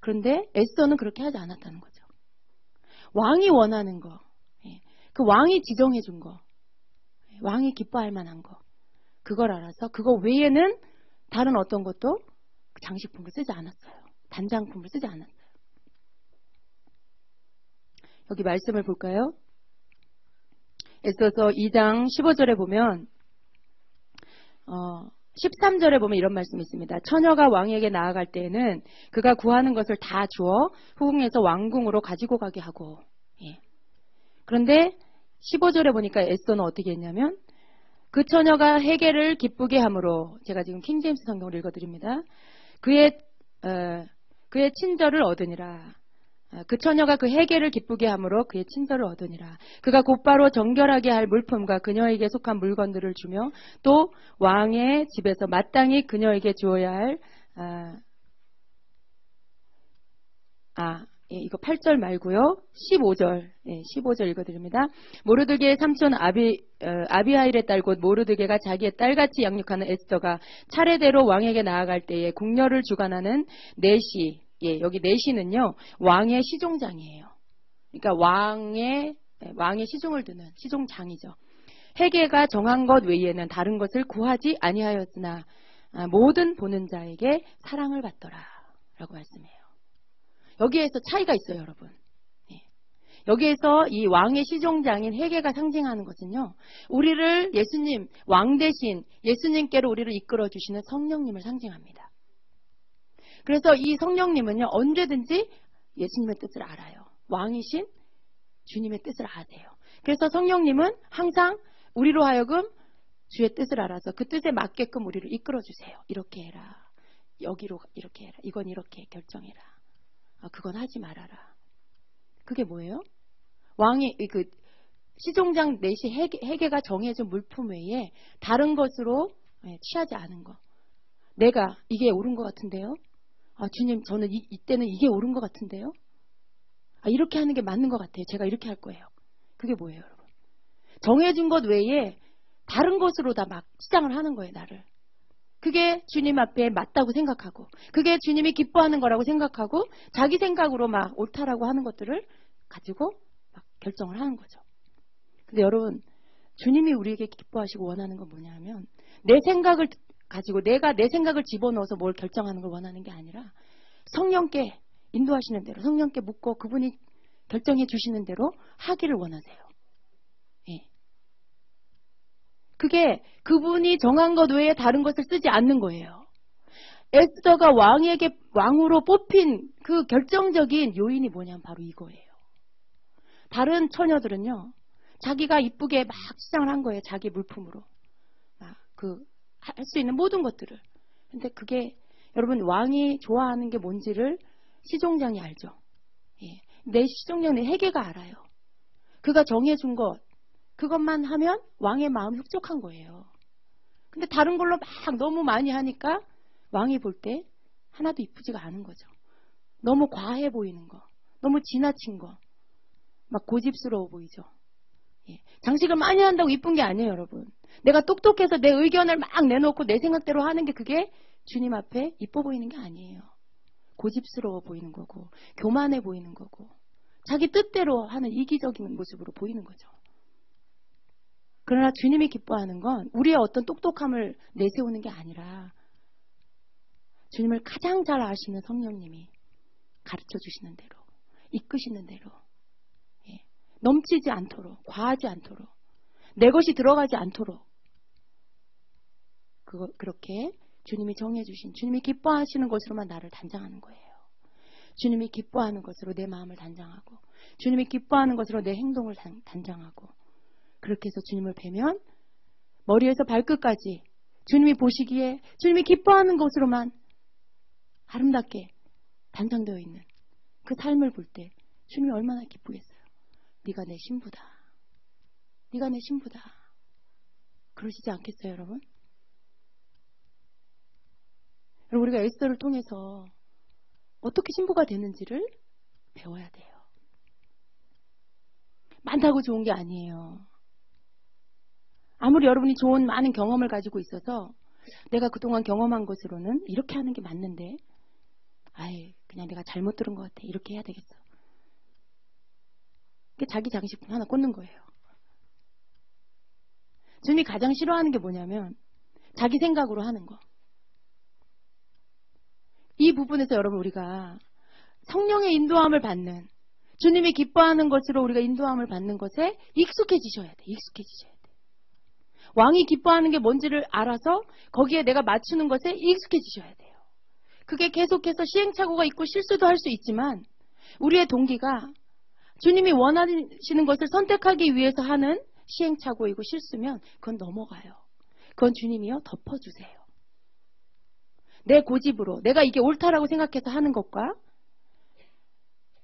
그런데 에스더는 그렇게 하지 않았다는 거죠. 왕이 원하는 거, 예. 그 왕이 지정해 준 거, 왕이 기뻐할 만한 거, 그걸 알아서 그거 외에는 다른 어떤 것도 장식품을 쓰지 않았어요. 단장품을 쓰지 않았어요. 여기 말씀을 볼까요? 에스더서 2장 15절에 보면 13절에 보면 이런 말씀이 있습니다. 처녀가 왕에게 나아갈 때에는 그가 구하는 것을 다 주어 후궁에서 왕궁으로 가지고 가게 하고, 예. 그런데 15절에 보니까 에스더는 어떻게 했냐면 그 처녀가 헤게를 기쁘게 함으로, 제가 지금 킹제임스 성경을 읽어드립니다. 그의 친절을 얻으니라. 그 처녀가 그 헤게를 기쁘게 함으로 그의 친절을 얻으니라. 그가 곧바로 정결하게 할 물품과 그녀에게 속한 물건들을 주며 또 왕의 집에서 마땅히 그녀에게 주어야 할 이거 8절 말고요. 15절. 15절 읽어드립니다. 모르드게의 삼촌 아비하일의 딸 곧 모르드게가 자기의 딸같이 양육하는 에스더가 차례대로 왕에게 나아갈 때에 궁녀를 주관하는 내시, 여기 내시는요, 왕의 시종장이에요. 그러니까 왕의 시종을 두는 시종장이죠. 헤게가 정한 것 외에는 다른 것을 구하지 아니하였으나 모든 보는 자에게 사랑을 받더라 라고 말씀해요. 여기에서 차이가 있어요, 여러분. 여기에서 이 왕의 시종장인 헤게가 상징하는 것은요, 우리를 예수님, 왕 대신 예수님께로 우리를 이끌어 주시는 성령님을 상징합니다. 그래서 이 성령님은요, 언제든지 예수님의 뜻을 알아요. 왕이신 주님의 뜻을 아세요. 그래서 성령님은 항상 우리로 하여금 주의 뜻을 알아서 그 뜻에 맞게끔 우리를 이끌어 주세요. 이렇게 해라. 여기로 이렇게 해라. 이건 이렇게 결정해라. 그건 하지 말아라. 그게 뭐예요? 왕이 그 시종장 넷이 헤게가 정해준 물품 외에 다른 것으로 취하지 않은 거. 내가 이게 옳은 것 같은데요? 주님, 저는 이때는 이게 옳은 것 같은데요? 이렇게 하는 게 맞는 것 같아요. 제가 이렇게 할 거예요. 그게 뭐예요, 여러분? 정해준 것 외에 다른 것으로 다 막 시장을 하는 거예요, 나를. 그게 주님 앞에 맞다고 생각하고, 그게 주님이 기뻐하는 거라고 생각하고, 자기 생각으로 막 옳다라고 하는 것들을 가지고 막 결정을 하는 거죠. 근데 여러분, 주님이 우리에게 기뻐하시고 원하는 건 뭐냐 하면, 내 생각을 가지고 내가 내 생각을 집어넣어서 뭘 결정하는 걸 원하는 게 아니라 성령께 인도하시는 대로, 성령께 묻고 그분이 결정해 주시는 대로 하기를 원하세요. 예. 그게 그분이 정한 것 외에 다른 것을 쓰지 않는 거예요. 에스더가 왕으로 뽑힌 그 결정적인 요인이 뭐냐면 바로 이거예요. 다른 처녀들은요, 자기가 이쁘게 막 시장을 한 거예요. 자기 물품으로. 할 수 있는 모든 것들을. 근데 그게, 여러분, 왕이 좋아하는 게 뭔지를 시종장이 알죠. 예. 내 시종장은 헤게가 알아요. 그가 정해준 것, 그것만 하면 왕의 마음이 흡족한 거예요. 근데 다른 걸로 막 너무 많이 하니까 왕이 볼 때 하나도 이쁘지가 않은 거죠. 너무 과해 보이는 거, 너무 지나친 거, 막 고집스러워 보이죠. 예. 장식을 많이 한다고 이쁜 게 아니에요, 여러분. 내가 똑똑해서 내 의견을 막 내놓고 내 생각대로 하는 게 그게 주님 앞에 이뻐 보이는 게 아니에요. 고집스러워 보이는 거고, 교만해 보이는 거고, 자기 뜻대로 하는 이기적인 모습으로 보이는 거죠. 그러나 주님이 기뻐하는 건 우리의 어떤 똑똑함을 내세우는 게 아니라 주님을 가장 잘 아시는 성령님이 가르쳐 주시는 대로, 이끄시는 대로, 넘치지 않도록, 과하지 않도록, 내 것이 들어가지 않도록, 그렇게 주님이 정해주신, 주님이 기뻐하시는 것으로만 나를 단장하는 거예요. 주님이 기뻐하는 것으로 내 마음을 단장하고, 주님이 기뻐하는 것으로 내 행동을 단장하고, 그렇게 해서 주님을 뵈면 머리에서 발끝까지 주님이 보시기에 주님이 기뻐하는 것으로만 아름답게 단장되어 있는 그 삶을 볼 때 주님이 얼마나 기쁘겠어요. 네가 내 신부다. 네가 내 신부다. 그러시지 않겠어요, 여러분? 여러분, 우리가 에스더를 통해서 어떻게 신부가 되는지를 배워야 돼요. 많다고 좋은 게 아니에요. 아무리 여러분이 좋은 많은 경험을 가지고 있어서 내가 그동안 경험한 것으로는 이렇게 하는 게 맞는데 아예 그냥 내가 잘못 들은 것 같아. 이렇게 해야 되겠어. 그게 자기 장식품 하나 꽂는 거예요. 주님이 가장 싫어하는 게 뭐냐면 자기 생각으로 하는 거. 이 부분에서 여러분 우리가 성령의 인도함을 받는 주님이 기뻐하는 것으로 우리가 인도함을 받는 것에 익숙해지셔야 돼. 익숙해지셔야 돼. 왕이 기뻐하는 게 뭔지를 알아서 거기에 내가 맞추는 것에 익숙해지셔야 돼요. 그게 계속해서 시행착오가 있고 실수도 할 수 있지만 우리의 동기가 주님이 원하시는 것을 선택하기 위해서 하는 시행착오이고 실수면 그건 넘어가요. 그건 주님이요 덮어주세요. 내 고집으로 내가 이게 옳다라고 생각해서 하는 것과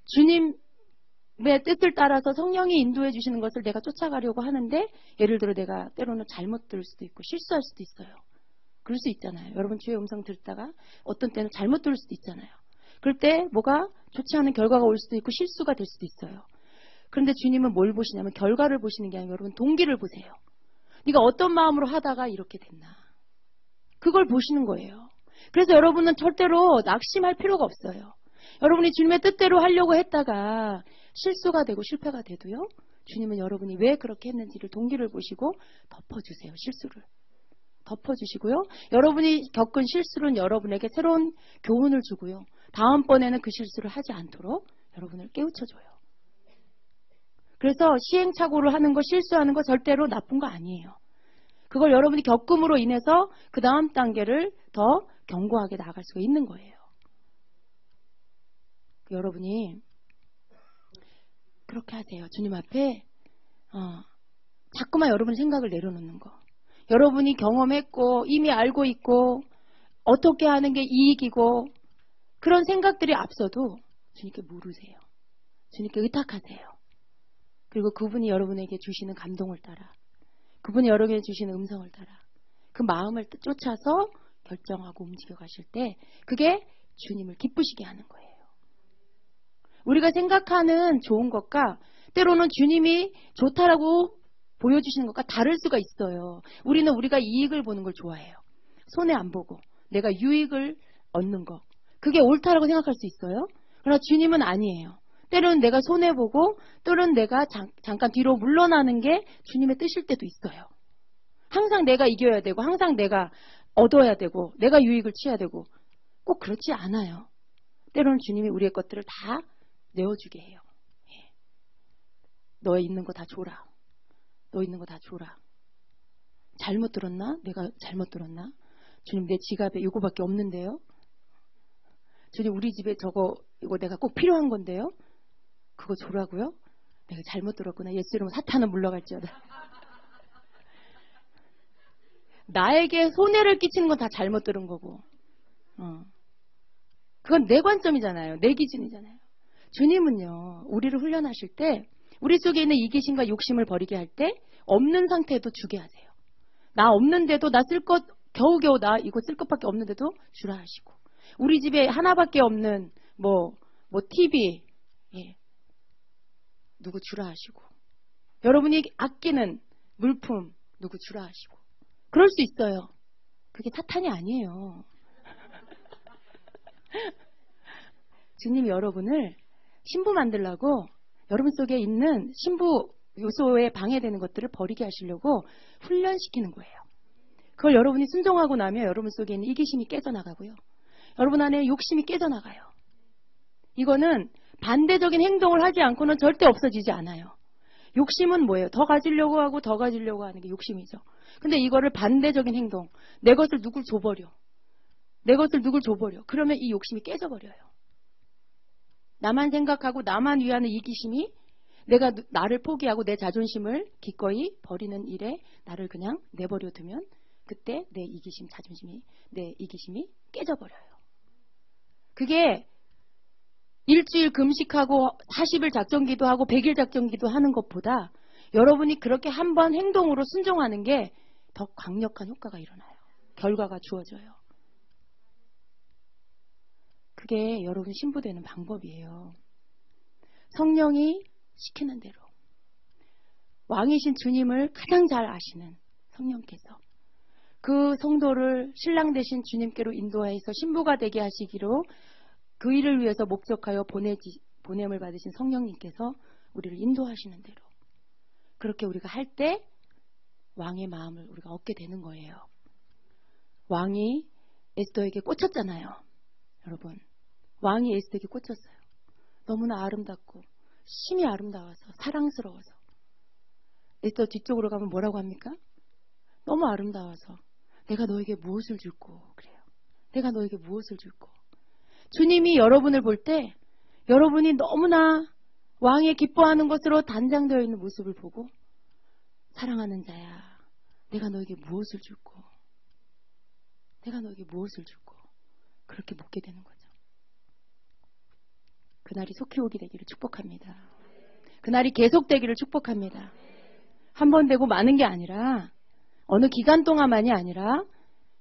주님의 뜻을 따라서 성령이 인도해 주시는 것을 내가 쫓아가려고 하는데 예를 들어 내가 때로는 잘못 들을 수도 있고 실수할 수도 있어요. 그럴 수 있잖아요. 여러분 주의 음성 듣다가 어떤 때는 잘못 들을 수도 있잖아요. 그럴 때 뭐가 좋지 않은 결과가 올 수도 있고 실수가 될 수도 있어요. 그런데 주님은 뭘 보시냐면 결과를 보시는 게 아니고 여러분 동기를 보세요. 네가 어떤 마음으로 하다가 이렇게 됐나. 그걸 보시는 거예요. 그래서 여러분은 절대로 낙심할 필요가 없어요. 여러분이 주님의 뜻대로 하려고 했다가 실수가 되고 실패가 돼도요. 주님은 여러분이 왜 그렇게 했는지를 동기를 보시고 덮어주세요. 실수를. 덮어주시고요. 여러분이 겪은 실수는 여러분에게 새로운 교훈을 주고요. 다음번에는 그 실수를 하지 않도록 여러분을 깨우쳐줘요. 그래서 시행착오를 하는 거, 실수하는 거 절대로 나쁜 거 아니에요. 그걸 여러분이 겪음으로 인해서 그 다음 단계를 더 견고하게 나아갈 수가 있는 거예요. 여러분이 그렇게 하세요. 주님 앞에 자꾸만 여러분 생각을 내려놓는 거. 여러분이 경험했고 이미 알고 있고 어떻게 하는 게 이익이고 그런 생각들이 앞서도 주님께 물으세요. 주님께 의탁하세요. 그리고 그분이 여러분에게 주시는 감동을 따라 그분이 여러분에게 주시는 음성을 따라 그 마음을 쫓아서 결정하고 움직여 가실 때 그게 주님을 기쁘시게 하는 거예요. 우리가 생각하는 좋은 것과 때로는 주님이 좋다라고 보여주시는 것과 다를 수가 있어요. 우리는 우리가 이익을 보는 걸 좋아해요. 손해 안 보고 내가 유익을 얻는 거. 그게 옳다라고 생각할 수 있어요. 그러나 주님은 아니에요. 때로는 내가 손해보고 때로는 내가 잠깐 뒤로 물러나는 게 주님의 뜻일 때도 있어요. 항상 내가 이겨야 되고 항상 내가 얻어야 되고 내가 유익을 취해야 되고 꼭 그렇지 않아요. 때로는 주님이 우리의 것들을 다 내어주게 해요. 너 있는 거 다 줘라. 너 있는 거 다 줘라. 잘못 들었나? 내가 잘못 들었나? 주님 내 지갑에 이거밖에 없는데요. 주님 우리 집에 이거 내가 꼭 필요한 건데요. 그거 줘라고요? 내가 잘못 들었구나. 예수 이름으로 사탄은 물러갈지어다. 나에게 손해를 끼치는 건 다 잘못 들은 거고. 그건 내 관점이잖아요. 내 기준이잖아요. 주님은요. 우리를 훈련하실 때 우리 속에 있는 이기심과 욕심을 버리게 할 때 없는 상태도 주게 하세요. 나 없는데도 나 쓸 것 겨우겨우 나 이거 쓸 것밖에 없는데도 주라 하시고 우리 집에 하나밖에 없는 뭐 TV 누구 주라 하시고 여러분이 아끼는 물품 누구 주라 하시고 그럴 수 있어요. 그게 사탄이 아니에요. 주님이 여러분을 신부 만들라고 여러분 속에 있는 신부 요소에 방해되는 것들을 버리게 하시려고 훈련시키는 거예요. 그걸 여러분이 순종하고 나면 여러분 속에 있는 이기심이 깨져나가고요. 여러분 안에 욕심이 깨져나가요. 이거는 반대적인 행동을 하지 않고는 절대 없어지지 않아요. 욕심은 뭐예요? 더 가지려고 하고 더 가지려고 하는 게 욕심이죠. 근데 이거를 반대적인 행동, 내 것을 누굴 줘버려. 내 것을 누굴 줘버려. 그러면 이 욕심이 깨져버려요. 나만 생각하고 나만 위하는 이기심이 내가 나를 포기하고 내 자존심을 기꺼이 버리는 일에 나를 그냥 내버려 두면 그때 내 이기심, 자존심이, 내 이기심이 깨져버려요. 그게 일주일 금식하고 40일 작정기도 하고 100일 작정기도 하는 것보다 여러분이 그렇게 한번 행동으로 순종하는 게 더 강력한 효과가 일어나요. 결과가 주어져요. 그게 여러분 신부되는 방법이에요. 성령이 시키는 대로 왕이신 주님을 가장 잘 아시는 성령께서 그 성도를 신랑 되신 주님께로 인도하여서 신부가 되게 하시기로 그 일을 위해서 목적하여 보냄을 받으신 성령님께서 우리를 인도하시는 대로 그렇게 우리가 할 때 왕의 마음을 우리가 얻게 되는 거예요. 왕이 에스더에게 꽂혔잖아요. 여러분, 왕이 에스더에게 꽂혔어요. 너무나 아름답고 심히 아름다워서 사랑스러워서. 에스더 뒤쪽으로 가면 뭐라고 합니까? 너무 아름다워서 내가 너에게 무엇을 줄꼬 그래요. 내가 너에게 무엇을 줄꼬. 주님이 여러분을 볼 때 여러분이 너무나 왕의 기뻐하는 것으로 단장되어 있는 모습을 보고 사랑하는 자야, 내가 너에게 무엇을 줄꼬? 내가 너에게 무엇을 줄꼬? 그렇게 묻게 되는 거죠. 그날이 속히 오게 되기를 축복합니다. 그날이 계속되기를 축복합니다. 한 번 되고 많은 게 아니라 어느 기간 동안만이 아니라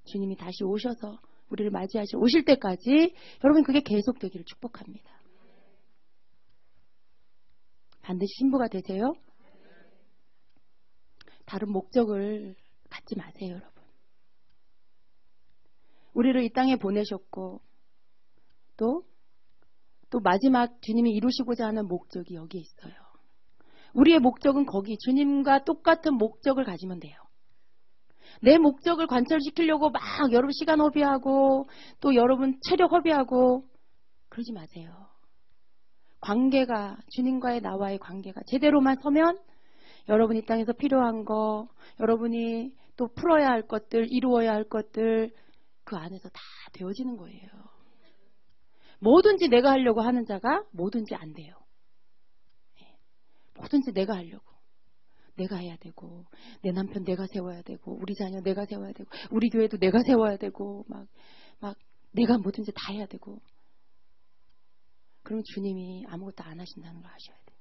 주님이 다시 오셔서 우리를 맞이하실 오실 때까지 여러분 그게 계속되기를 축복합니다. 반드시 신부가 되세요. 다른 목적을 갖지 마세요, 여러분. 우리를 이 땅에 보내셨고 또 마지막 주님이 이루시고자 하는 목적이 여기에 있어요. 우리의 목적은 거기 주님과 똑같은 목적을 가지면 돼요. 내 목적을 관철시키려고 막 여러분 시간 허비하고 또 여러분 체력 허비하고 그러지 마세요. 관계가 주님과의 나와의 관계가 제대로만 서면 여러분이 이 땅에서 필요한 거, 여러분이 또 풀어야 할 것들, 이루어야 할 것들 그 안에서 다 되어지는 거예요. 뭐든지 내가 하려고 하는 자가 뭐든지 안 돼요. 뭐든지 내가 하려고. 내가 해야 되고 내 남편 내가 세워야 되고 우리 자녀 내가 세워야 되고 우리 교회도 내가 세워야 되고 막 내가 뭐든지 다 해야 되고 그러면 주님이 아무것도 안 하신다는 걸 아셔야 돼요.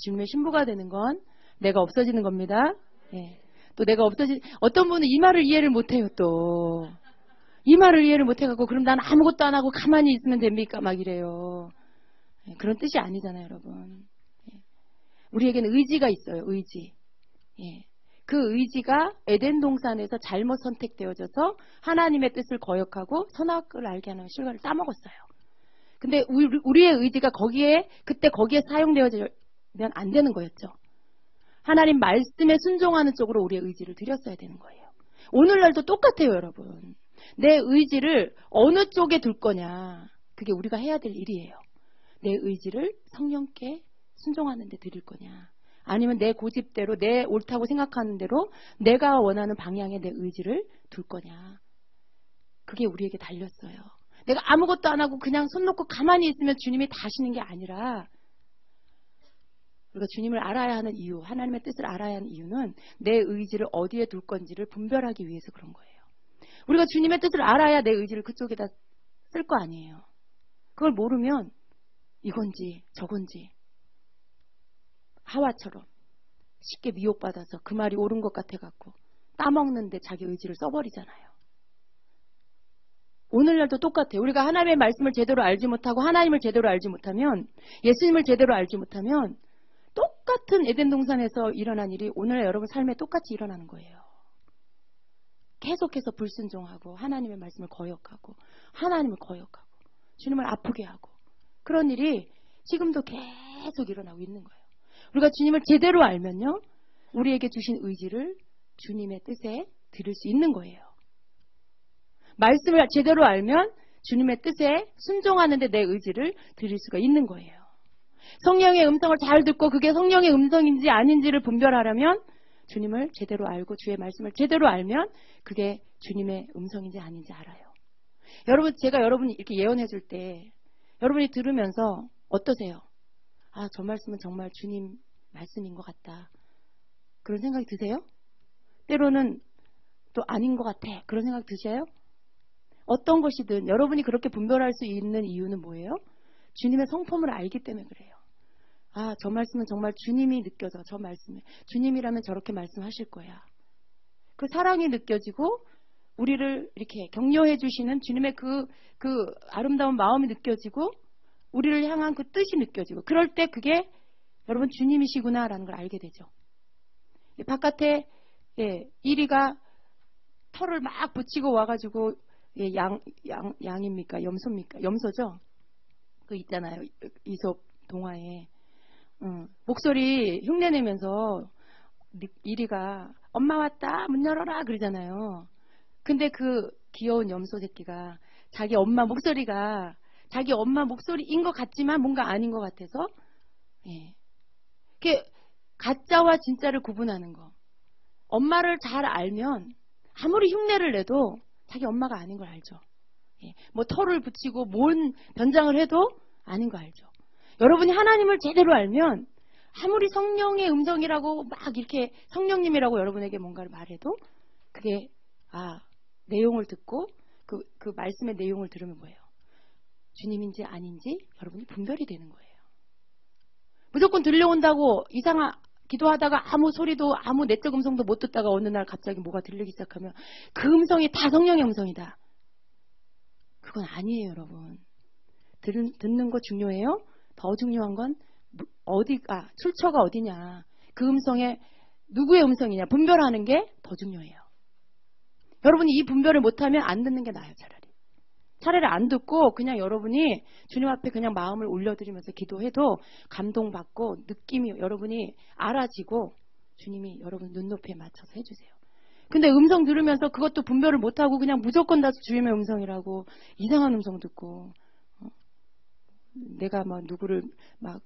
주님의 신부가 되는 건 내가 없어지는 겁니다. 예. 또 내가 어떤 분은 이 말을 이해를 못해요. 또 이 말을 이해를 못해갖고 그럼 난 아무것도 안 하고 가만히 있으면 됩니까? 막 이래요. 예. 그런 뜻이 아니잖아요, 여러분. 예. 우리에게는 의지가 있어요. 의지. 예. 그 의지가 에덴 동산에서 잘못 선택되어져서 하나님의 뜻을 거역하고 선악을 알게 하는 실과를 따먹었어요. 근데 우리의 의지가 그때 거기에 사용되어지면 안 되는 거였죠. 하나님 말씀에 순종하는 쪽으로 우리의 의지를 들였어야 되는 거예요. 오늘날도 똑같아요, 여러분. 내 의지를 어느 쪽에 둘 거냐. 그게 우리가 해야 될 일이에요. 내 의지를 성령께 순종하는 데 드릴 거냐. 아니면 내 고집대로 내 옳다고 생각하는 대로 내가 원하는 방향에 내 의지를 둘 거냐. 그게 우리에게 달렸어요. 내가 아무것도 안 하고 그냥 손 놓고 가만히 있으면 주님이 다 하시는 게 아니라 우리가 주님을 알아야 하는 이유, 하나님의 뜻을 알아야 하는 이유는 내 의지를 어디에 둘 건지를 분별하기 위해서 그런 거예요. 우리가 주님의 뜻을 알아야 내 의지를 그쪽에다 쓸 거 아니에요. 그걸 모르면 이건지 저건지 하와처럼 쉽게 미혹받아서 그 말이 옳은 것 같아갖고 따먹는데 자기 의지를 써버리잖아요. 오늘날도 똑같아요. 우리가 하나님의 말씀을 제대로 알지 못하고 하나님을 제대로 알지 못하면 예수님을 제대로 알지 못하면 똑같은 에덴 동산에서 일어난 일이 오늘 여러분 삶에 똑같이 일어나는 거예요. 계속해서 불순종하고 하나님의 말씀을 거역하고 주님을 아프게 하고 그런 일이 지금도 계속 일어나고 있는 거예요. 우리가 주님을 제대로 알면요. 우리에게 주신 의지를 주님의 뜻에 드릴 수 있는 거예요. 말씀을 제대로 알면 주님의 뜻에 순종하는데 내 의지를 드릴 수가 있는 거예요. 성령의 음성을 잘 듣고 그게 성령의 음성인지 아닌지를 분별하려면 주님을 제대로 알고 주의 말씀을 제대로 알면 그게 주님의 음성인지 아닌지 알아요. 여러분, 제가 여러분이 이렇게 예언해 줄 때 여러분이 들으면서 어떠세요? 아, 저 말씀은 정말 주님 말씀인 것 같다. 그런 생각이 드세요? 때로는 또 아닌 것 같아. 그런 생각 드셔요? 어떤 것이든 여러분이 그렇게 분별할 수 있는 이유는 뭐예요? 주님의 성품을 알기 때문에 그래요. 아, 저 말씀은 정말 주님이 느껴져. 저 말씀에 주님이라면 저렇게 말씀하실 거야. 그 사랑이 느껴지고 우리를 이렇게 격려해 주시는 주님의 그 아름다운 마음이 느껴지고 우리를 향한 그 뜻이 느껴지고 그럴 때 그게 여러분 주님이시구나라는 걸 알게 되죠. 바깥에 이리가 털을 막 붙이고 와가지고 양입니까? 염소입니까? 염소죠? 그 있잖아요. 이솝 동화에 목소리 흉내내면서 이리가 엄마 왔다 문 열어라 그러잖아요. 근데 그 귀여운 염소 새끼가 자기 엄마 목소리가 자기 엄마 목소리인 것 같지만 뭔가 아닌 것 같아서 그게 가짜와 진짜를 구분하는 거. 엄마를 잘 알면 아무리 흉내를 내도 자기 엄마가 아닌 걸 알죠. 뭐 털을 붙이고 뭔 변장을 해도 아닌 거 알죠. 여러분이 하나님을 제대로 알면 아무리 성령의 음성이라고 막 이렇게 성령님이라고 여러분에게 뭔가를 말해도 그게 내용을 듣고 그 말씀의 내용을 들으면 뭐예요? 주님인지 아닌지 여러분이 분별이 되는 거예요. 무조건 들려온다고 기도하다가 아무 소리도 아무 내적 음성도 못 듣다가 어느 날 갑자기 뭐가 들리기 시작하면 그 음성이 다 성령의 음성이다. 그건 아니에요, 여러분. 듣는 거 중요해요. 더 중요한 건 출처가 어디냐. 그 음성에 누구의 음성이냐 분별하는 게 더 중요해요. 여러분이 이 분별을 못하면 안 듣는 게 나아요. 차라리 안 듣고 그냥 여러분이 주님 앞에 그냥 마음을 올려드리면서 기도해도 감동받고 느낌이 여러분이 알아지고 주님이 여러분 눈높이에 맞춰서 해주세요. 근데 음성 들으면서 그것도 분별을 못하고 그냥 무조건 다 주님의 음성이라고 이상한 음성 듣고 내가 막 누구를 막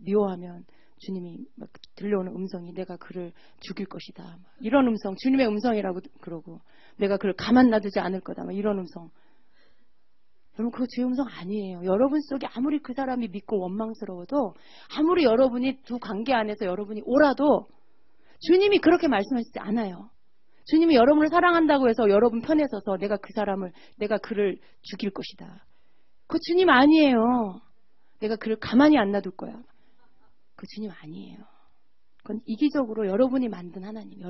미워하면 주님이 막 들려오는 음성이 내가 그를 죽일 것이다. 이런 음성, 주님의 음성이라고 그러고 내가 그를 가만 놔두지 않을 거다. 이런 음성. 여러분 그거 주의 음성 아니에요. 여러분 속에 아무리 그 사람이 믿고 원망스러워도 아무리 여러분이 두 관계 안에서 여러분이 오라도 주님이 그렇게 말씀하시지 않아요. 주님이 여러분을 사랑한다고 해서 여러분 편에 서서 내가 그를 죽일 것이다. 그거 주님 아니에요. 내가 그를 가만히 안 놔둘 거야. 그 주님 아니에요. 그건 이기적으로 여러분이 만든 하나님,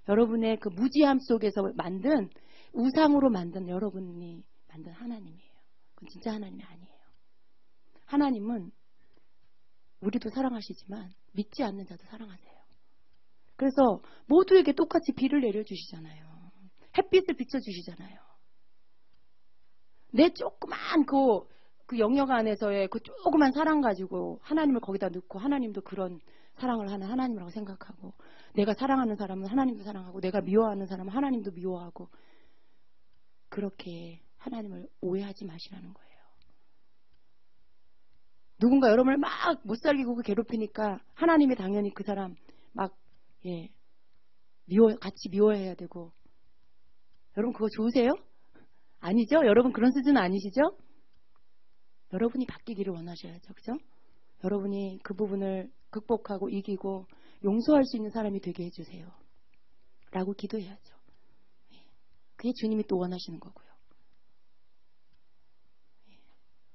여러분의 그 무지함 속에서 만든 우상으로 만든 여러분이 만든 하나님이에요. 그건 진짜 하나님이 아니에요. 하나님은 우리도 사랑하시지만 믿지 않는 자도 사랑하세요. 그래서 모두에게 똑같이 비를 내려주시잖아요. 햇빛을 비춰주시잖아요. 내 조그만 그 영역 안에서의 그 조그만 사랑 가지고 하나님을 거기다 넣고 하나님도 그런 사랑을 하는 하나님이라고 생각하고 내가 사랑하는 사람은 하나님도 사랑하고 내가 미워하는 사람은 하나님도 미워하고 그렇게 하나님을 오해하지 마시라는 거예요. 누군가 여러분을 막 못살기고 괴롭히니까 하나님이 당연히 그 사람 같이 미워해야 되고 여러분 그거 좋으세요? 아니죠? 여러분 그런 수준은 아니시죠? 여러분이 바뀌기를 원하셔야죠. 그죠? 여러분이 그 부분을 극복하고 이기고 용서할 수 있는 사람이 되게 해주세요. 라고 기도해야죠. 그게 주님이 또 원하시는 거고요.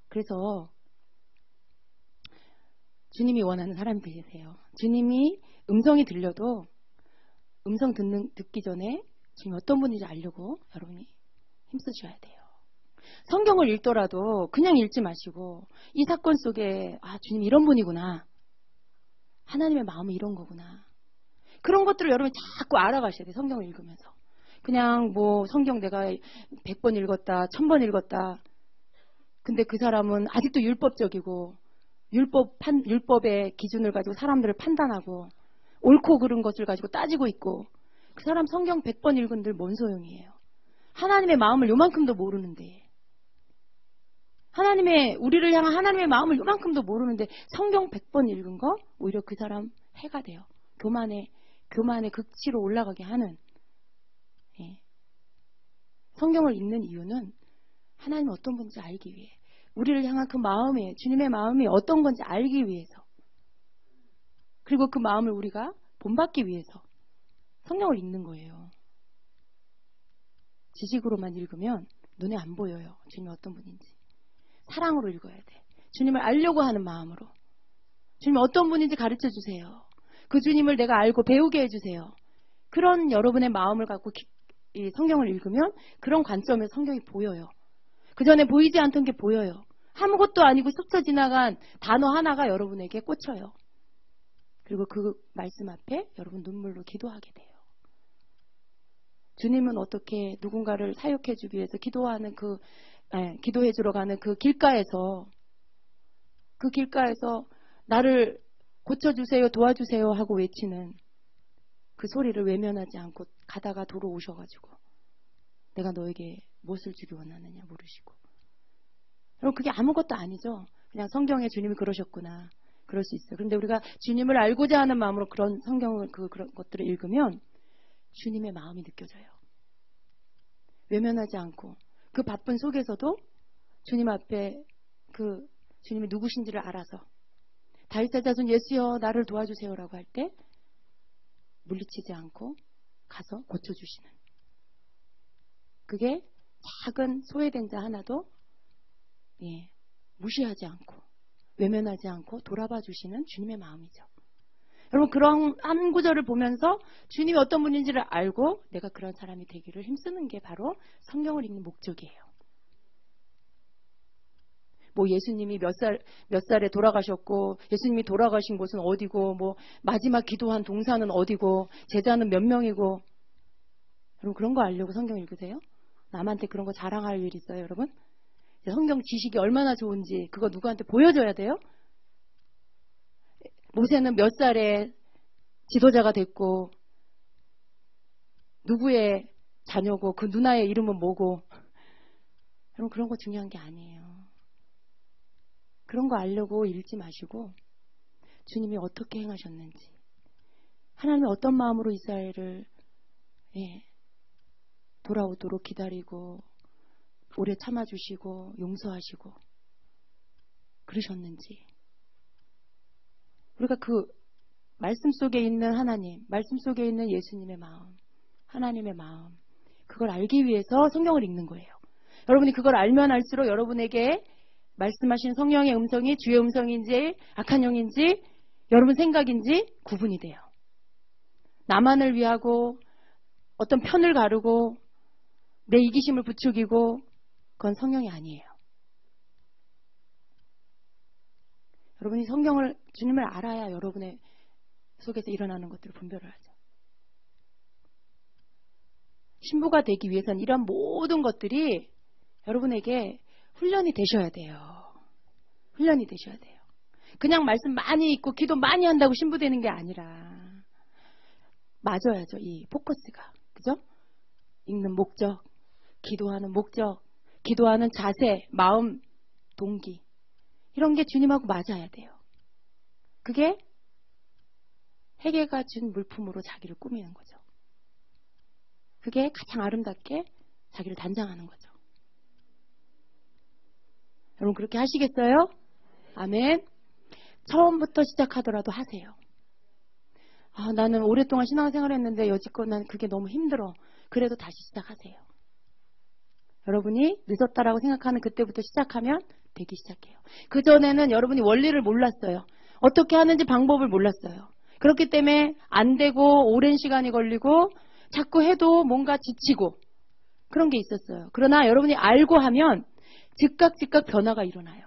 그래서 주님이 원하는 사람이 되세요. 주님이 음성이 들려도 음성 듣기 전에 주님 어떤 분인지 알려고 여러분이 힘써줘야 돼요. 성경을 읽더라도 그냥 읽지 마시고 이 사건 속에 주님 이런 분이구나. 하나님의 마음은 이런 거구나. 그런 것들을 여러분이 자꾸 알아가셔야 돼요. 성경을 읽으면서. 그냥 성경 내가 100번 읽었다, 1000번 읽었다. 근데 그 사람은 아직도 율법적이고 율법의 기준을 가지고 사람들을 판단하고 옳고 그른 것을 가지고 따지고 있고 그 사람 성경 100번 읽은들 뭔 소용이에요. 하나님의 마음을 요만큼도 모르는데 우리를 향한 하나님의 마음을 요만큼도 모르는데 성경 100번 읽은 거 오히려 그 사람 해가 돼요. 교만의 극치로 올라가게 하는 성경을 읽는 이유는 하나님이 어떤 분인지 알기 위해 우리를 향한 그 마음에 주님의 마음이 어떤 건지 알기 위해서 그리고 그 마음을 우리가 본받기 위해서 성경을 읽는 거예요. 지식으로만 읽으면 눈에 안 보여요. 주님이 어떤 분인지. 사랑으로 읽어야 돼. 주님을 알려고 하는 마음으로. 주님이 어떤 분인지 가르쳐 주세요. 그 주님을 내가 알고 배우게 해주세요. 그런 여러분의 마음을 갖고 이 성경을 읽으면 그런 관점에서 성경이 보여요. 그 전에 보이지 않던 게 보여요. 아무것도 아니고 스쳐 지나간 단어 하나가 여러분에게 꽂혀요. 그리고 그 말씀 앞에 여러분 눈물로 기도하게 돼요. 주님은 어떻게 누군가를 사역해 주기 위해서 기도하는 기도해 주러 가는 그 길가에서 나를 고쳐주세요, 도와주세요 하고 외치는 그 소리를 외면하지 않고 가다가 도로 오셔가지고 내가 너에게 무엇을 주기 원하느냐 물으시고. 여러분 그게 아무것도 아니죠. 그냥 성경에 주님이 그러셨구나. 그럴 수 있어요. 그런데 우리가 주님을 알고자 하는 마음으로 그런 성경을 그런 것들을 읽으면 주님의 마음이 느껴져요. 외면하지 않고 그 바쁜 속에서도 주님 앞에 그 주님이 누구신지를 알아서 다윗의 자손 예수여 나를 도와주세요라고 할 때 물리치지 않고 가서 고쳐주시는, 그게 작은 소외된 자 하나도 무시하지 않고 외면하지 않고 돌아봐 주시는 주님의 마음이죠. 여러분 그런 한 구절을 보면서 주님이 어떤 분인지를 알고 내가 그런 사람이 되기를 힘쓰는 게 바로 성경을 읽는 목적이에요. 뭐 예수님이 몇 살에 돌아가셨고 예수님이 돌아가신 곳은 어디고 뭐 마지막 기도한 동산은 어디고 제자는 몇 명이고, 여러분 그런 거 알려고 성경 읽으세요? 남한테 그런 거 자랑할 일 있어요 여러분? 성경 지식이 얼마나 좋은지 그거 누구한테 보여줘야 돼요? 모세는 몇 살에 지도자가 됐고 누구의 자녀고 그 누나의 이름은 뭐고, 여러분 그런 거 중요한 게 아니에요. 그런 거 알려고 읽지 마시고 주님이 어떻게 행하셨는지, 하나님이 어떤 마음으로 이스라엘을 돌아오도록 기다리고 오래 참아주시고 용서하시고 그러셨는지, 우리가 그 말씀 속에 있는 하나님, 말씀 속에 있는 예수님의 마음, 하나님의 마음, 그걸 알기 위해서 성경을 읽는 거예요. 여러분이 그걸 알면 알수록 여러분에게 말씀하신 성령의 음성이 주의 음성인지 악한 영인지 여러분 생각인지 구분이 돼요. 나만을 위하고 어떤 편을 가르고 내 이기심을 부추기고 그건 성령이 아니에요. 여러분이 성경을, 주님을 알아야 여러분의 속에서 일어나는 것들을 분별을 하죠. 신부가 되기 위해서는 이런 모든 것들이 여러분에게 훈련이 되셔야 돼요. 훈련이 되셔야 돼요. 그냥 말씀 많이 읽고 기도 많이 한다고 신부 되는 게 아니라 맞아야죠. 이 포커스가. 그죠? 읽는 목적, 기도하는 목적, 기도하는 자세, 마음, 동기, 이런 게 주님하고 맞아야 돼요. 그게 회개가 준 물품으로 자기를 꾸미는 거죠. 그게 가장 아름답게 자기를 단장하는 거죠. 여러분 그렇게 하시겠어요? 아멘. 처음부터 시작하더라도 하세요. 나는 오랫동안 신앙생활을 했는데 여지껏 난 그게 너무 힘들어. 그래도 다시 시작하세요. 여러분이 늦었다라고 생각하는 그때부터 시작하면 되기 시작해요. 그전에는 여러분이 원리를 몰랐어요. 어떻게 하는지 방법을 몰랐어요. 그렇기 때문에 안 되고 오랜 시간이 걸리고 자꾸 해도 뭔가 지치고 그런 게 있었어요. 그러나 여러분이 알고 하면 즉각 변화가 일어나요.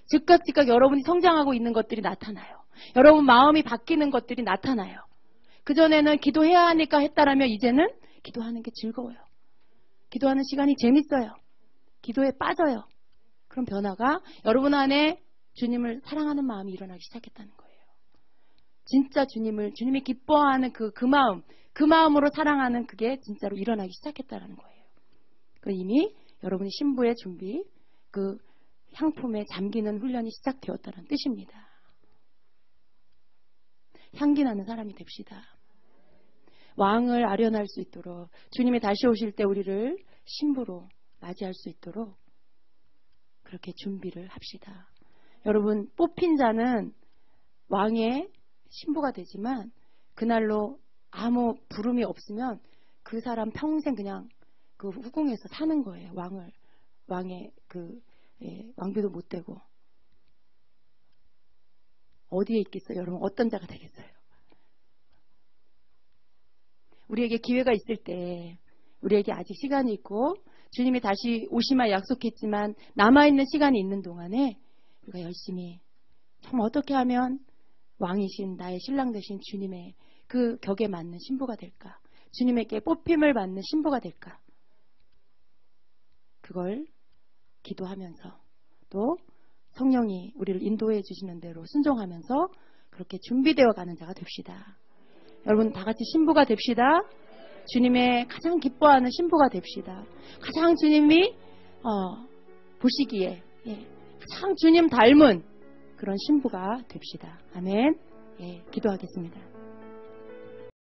즉각 여러분이 성장하고 있는 것들이 나타나요. 여러분 마음이 바뀌는 것들이 나타나요. 그전에는 기도해야 하니까 했다라면 이제는 기도하는 게 즐거워요. 기도하는 시간이 재밌어요. 기도에 빠져요. 그런 변화가 여러분 안에 주님을 사랑하는 마음이 일어나기 시작했다는 거예요. 진짜 주님이 기뻐하는 그 마음으로 사랑하는 그게 진짜로 일어나기 시작했다는 거예요. 이미 여러분이 신부의 준비, 그 향품에 잠기는 훈련이 시작되었다는 뜻입니다. 향기 나는 사람이 됩시다. 왕을 아련할 수 있도록, 주님이 다시 오실 때 우리를 신부로 맞이할 수 있도록 그렇게 준비를 합시다. 여러분 뽑힌 자는 왕의 신부가 되지만 그날로 아무 부름이 없으면 그 사람 평생 그냥 그 후궁에서 사는 거예요. 왕의 왕비도 못 되고 어디에 있겠어요? 여러분 어떤 자가 되겠어요? 우리에게 기회가 있을 때, 우리에게 아직 시간이 있고 주님이 다시 오시마 약속했지만 남아있는 시간이 있는 동안에 우리가 열심히 참 어떻게 하면 왕이신 나의 신랑 되신 주님의 그 격에 맞는 신부가 될까? 주님에게 뽑힘을 받는 신부가 될까? 그걸 기도하면서 또 성령이 우리를 인도해 주시는 대로 순종하면서 그렇게 준비되어 가는 자가 됩시다. 여러분 다 같이 신부가 됩시다. 주님의 가장 기뻐하는 신부가 됩시다. 가장 주님이 보시기에 가장 주님 닮은 그런 신부가 됩시다. 아멘. 기도하겠습니다.